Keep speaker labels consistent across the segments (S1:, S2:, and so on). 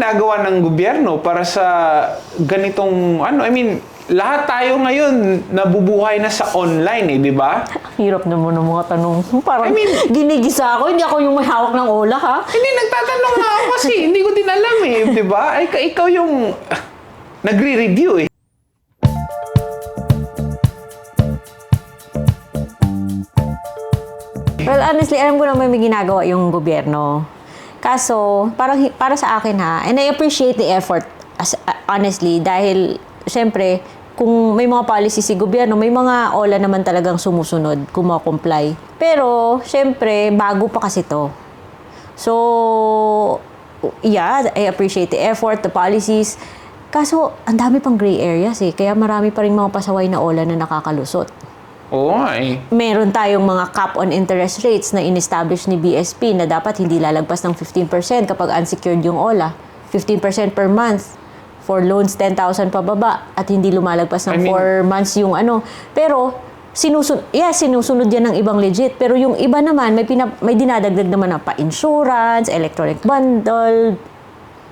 S1: ginagawa ng gobyerno para sa ganitong, ano, I mean, lahat tayo ngayon nabubuhay na sa online, di ba?
S2: Hirap naman ng mga tanong. Parang ginigisa ako, hindi ako yung may hawak ng ola, ha?
S1: Hindi, nagtatanong nga ako kasi hindi ko din alam di ba? Ay, ikaw yung nagre-review
S2: Well, honestly, alam ko naman may ginagawa yung gobyerno. Kaso, parang para sa akin ha, and I appreciate the effort, honestly, dahil, syempre, kung may mga policy si gobyerno, may mga OLA naman talagang sumusunod, kumakomply. Pero, syempre, bago pa kasi to. So, yeah, I appreciate the effort, the policies. Kaso, ang dami pang gray areas kaya marami pa rin mga pasaway na OLA na nakakalusot.
S1: Oo nga
S2: Meron tayong mga cap on interest rates na in-establish ni BSP na dapat hindi lalagpas ng 15% kapag unsecured yung OLA. 15% per month for loans 10,000 pababa at hindi lumalagpas ng 4 months yung ano. Pero, sinusunod yan ng ibang legit. Pero yung iba naman, may dinadagdag naman na pa-insurance, electronic bundle,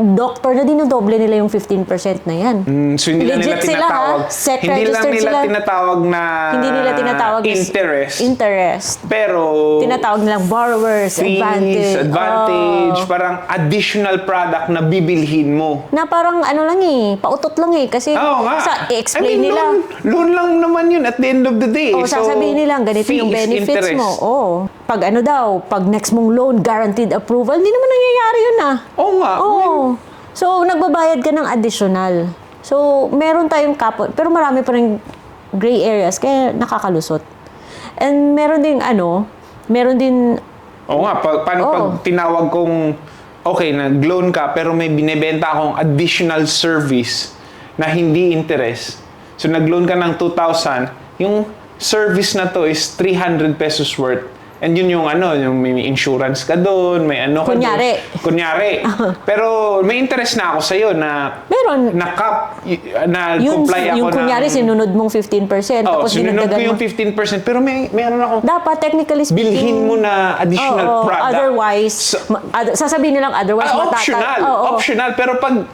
S2: doctor na dinodoble nila yung 15% na yan.
S1: So hindi
S2: Legit
S1: nila tinatawag. Hindi lang nila tinatawag na
S2: hindi nila tinatawag interest.
S1: Pero
S2: tinatawag nilang borrowers
S1: fees, advantage,
S2: Oh.
S1: parang additional product na bibilhin mo.
S2: Na parang ano lang pautot lang kasi i-explain nila.
S1: Loan lang naman yun at the end of the day.
S2: Sasabihin nila ganito yung benefits mo. Pag pag next mong loan, guaranteed approval, hindi naman nangyayari yun
S1: Oo nga.
S2: So, nagbabayad ka ng additional. So, meron tayong kapot, pero marami pa rin gray areas, kaya nakakalusot. And meron din
S1: Oo nga, paano pag tinawag kong, okay, nag-loan ka, pero may binibenta akong additional service na hindi interest. So, nag-loan ka ng 2,000, yung service na to is 300 pesos worth. And yun yung yung may insurance ka doon, may ka Kunyari. Pero may interest na ako sa'yo na
S2: meron.
S1: Na cap, na comply ako
S2: yung kunyari, sinunod mong 15%. Tapos
S1: sinunod ko yung 15%. Pero meron ako.
S2: Dapat, technically speaking.
S1: Bilhin mo na additional product.
S2: Otherwise, sasabihin nilang otherwise
S1: optional. Pero pag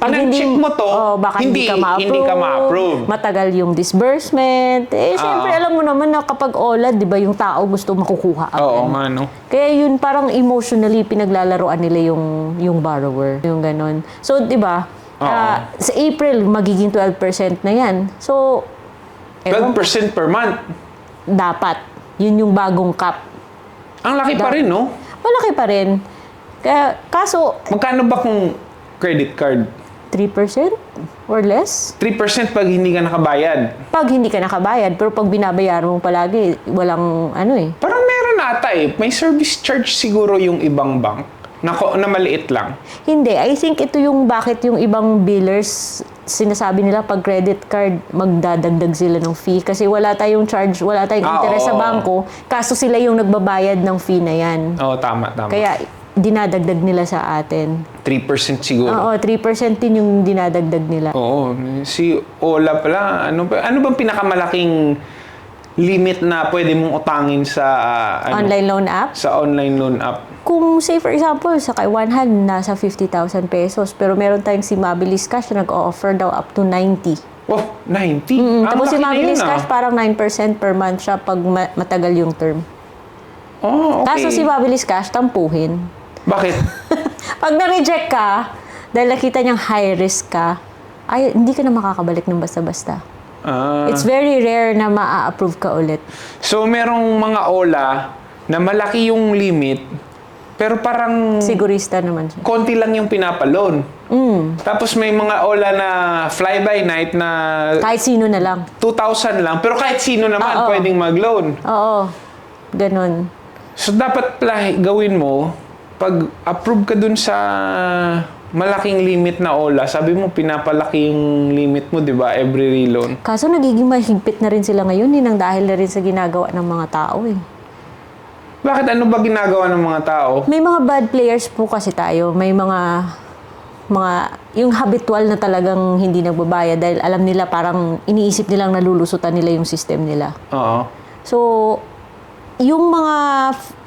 S1: check mo to,
S2: baka
S1: hindi ka ma-approve.
S2: Matagal yung disbursement. Siyempre, alam mo naman na kapag OLA, di ba, yung tao gusto makukuha agad.
S1: Oo nga, no?
S2: Kaya yun, parang emotionally, pinaglalaroan nila yung borrower. Yung ganon. So, di ba, sa April, magiging 12% na yan. So,
S1: 12% per month?
S2: Dapat. Yun yung bagong cap.
S1: Ang laki pa rin, no?
S2: Malaki pa rin. Kaya, kaso...
S1: Magkano ba kung credit card?
S2: 3% or less?
S1: 3% pag hindi ka nakabayad.
S2: Pag hindi ka nakabayad, pero pag binabayaran mo palagi, walang
S1: Parang meron ata May service charge siguro yung ibang bank na maliit lang.
S2: Hindi. I think ito yung bakit yung ibang billers, sinasabi nila pag credit card, magdadagdag sila ng fee. Kasi wala tayong charge, wala tayong interest sa bangko. Kaso sila yung nagbabayad ng fee na yan.
S1: Oo, tama.
S2: Kaya dinadagdag nila sa atin.
S1: 3% siguro.
S2: Oo, 3% din yung dinadagdag nila.
S1: Oo. Si Ola pala, ano bang pinakamalaking limit na pwede mong utangin sa
S2: online loan app?
S1: Sa online loan app.
S2: Kung say for example, sa kay One Hand, nasa 50,000 pesos. Pero meron tayong si Mabilis Cash na nag-o-offer daw up to 90.
S1: Oh, 90?
S2: Tapos si Mabilis Cash parang 9% per month siya pag matagal yung term.
S1: Oh, okay.
S2: Kaso si Mabilis Cash, tampuhin.
S1: Bakit?
S2: Pag na-reject ka, dahil nakita niyang high risk ka, hindi ka na makakabalik ng basta-basta. It's very rare na ma-approve ka ulit.
S1: So, merong mga OLA na malaki yung limit, pero parang...
S2: Sigurista naman siya.
S1: Konti lang yung pinapaloan. Tapos may mga OLA na fly-by-night na...
S2: Kahit sino na lang.
S1: 2,000 lang, pero kahit sino naman pwedeng mag-loan.
S2: Oo. Ganon.
S1: So, dapat gawin mo, pag approve ka dun sa malaking limit na OLA, sabi mo, pinapalaki yung limit mo, di ba? Every reloan.
S2: Kaso nagiging mahigpit na rin sila ngayon, nang dahil na rin sa ginagawa ng mga tao
S1: Bakit? Ano ba ginagawa ng mga tao?
S2: May mga bad players po kasi tayo. May mga yung habitual na talagang hindi nagbabayad dahil alam nila parang iniisip nilang nalulusutan nila yung system nila.
S1: Oo.
S2: So, yung mga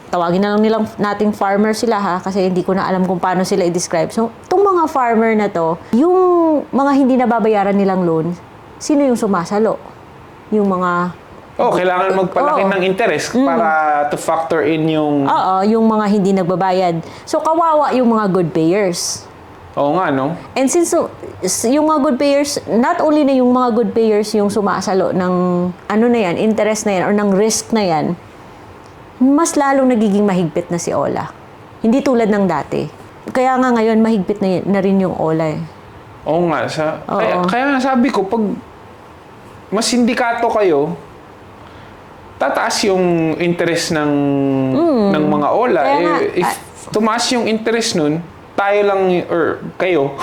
S2: tawagin na lang nating farmer sila ha, kasi hindi ko na alam kung paano sila i-describe. So, itong mga farmer na to, yung mga hindi nababayaran nilang loan, sino yung sumasalo? Yung mga...
S1: Kailangan magpalaki ng interest para to factor in yung...
S2: Oo, yung mga hindi nagbabayad. So, kawawa yung mga good payers.
S1: Oo nga, no?
S2: And since yung mga good payers, not only na yung mga good payers yung sumasalo ng ano na yan, interest na yan, or ng risk na yan, mas lalong nagiging mahigpit na si OLA. Hindi tulad ng dati. Kaya nga ngayon, mahigpit na rin yung OLA eh.
S1: Oo nga. Kaya nga sabi ko, pag mas sindikato kayo, tataas yung interest ng mga OLA.
S2: Kaya nga,
S1: If tumaas yung interest nun, tayo lang, or kayo.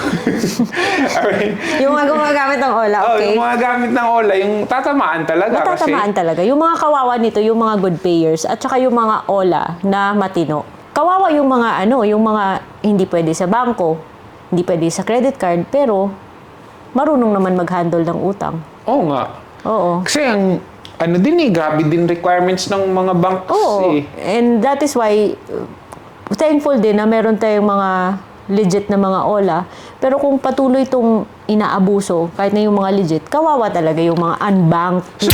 S2: Yung mga gumagamit ng OLA, okay?
S1: Yung mga gamit ng OLA, yung tatamaan talaga.
S2: Matatamaan talaga. Yung mga kawawa nito, yung mga good payers, at saka yung mga OLA na matino. Kawawa yung mga yung mga hindi pwede sa bangko, hindi pwede sa credit card, pero marunong naman mag-handle ng utang.
S1: Oo nga.
S2: Oo.
S1: Kasi grabe din requirements ng mga banks
S2: Oo.
S1: eh.
S2: And that is why, thankful din na meron tayong mga legit na mga OLA. Pero kung patuloy itong inaabuso, kahit na yung mga legit, kawawa talaga yung mga unbanked.